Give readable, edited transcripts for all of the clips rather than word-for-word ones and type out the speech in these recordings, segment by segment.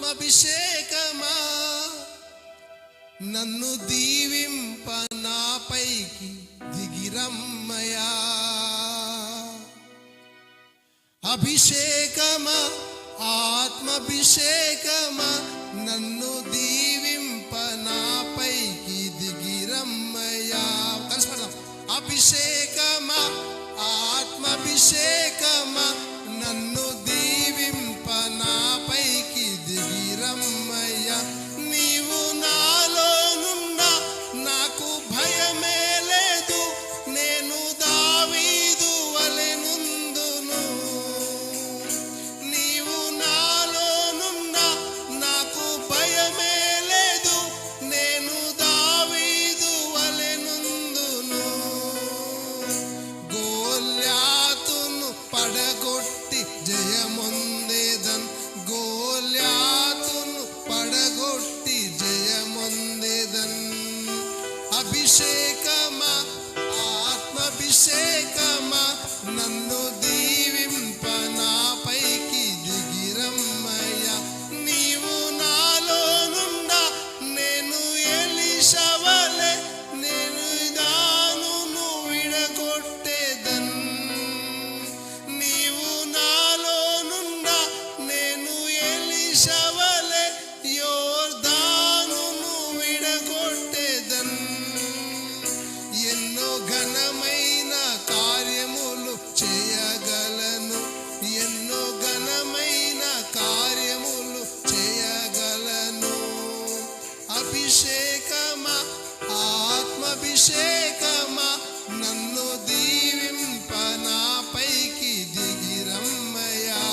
ఆత్మాభిషేకమా నన్ను దీవింప నాపైకి దిగిరమ్మయా. అభిషేకమా ఆత్మాభిషేకమా నన్ను దీవింప నాపైకి దిగిరమ్మయా. కలిసి పడదాం. అభిషేకమా ఆత్మాభిషేకమా నన్ను దీవింప నాపైకి దిగిరమ్మయ్యా. నీవు నాలోనున్నా నాకు భయమే లేదు, నేను దావీదు వలె నుందును. నీవు నాలోనున్నా నాకు భయమే లేదు, నేను దావీదు వలె నుందును. గోల్యాతును పడగొట్టి జయమొందేదన్, గోల్యాతును పడగొట్టి జయమొందేదన్. అభిషేకమా ఆత్మాభిషేకమా నన్ను దీవింప నాపైకి దిగిరమ్మయ్యా. నీవు నాలోనున్నా నేను ఎలీషా వలె నేను దానును విడగొట్టేదన్. నీవు నాలోనున్నా నేను ఎలీషా వలె యోర్దానును విడగొట్టేదన్. ఎన్నో ఘనమైన కార్యములు చేయగలను, ఎన్నో ఘనమైన కార్యములు చేయగలను. అభిషేకమా ఆత్మాభిషేకమా నన్ను దీవింప నాపైకి దిగిరమ్మయ్యా.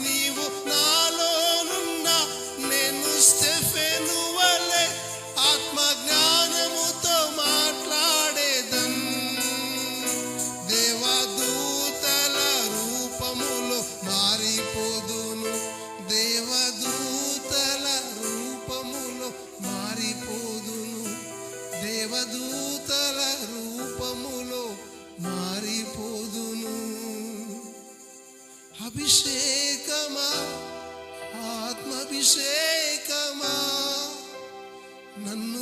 నీవు నాలోనున్నా నేను స్టెఫెను వలె ఆత్మజ్ఞానముతో మాట్లాడేదన్. దేవదూతల రూపములో మారిపోదును, దేవదూతల రూపములో మారిపోదును, దేవదూతల రూపములో మారిపోదును. అభిషేకమా ఆత్మాభిషేకమా నన్ను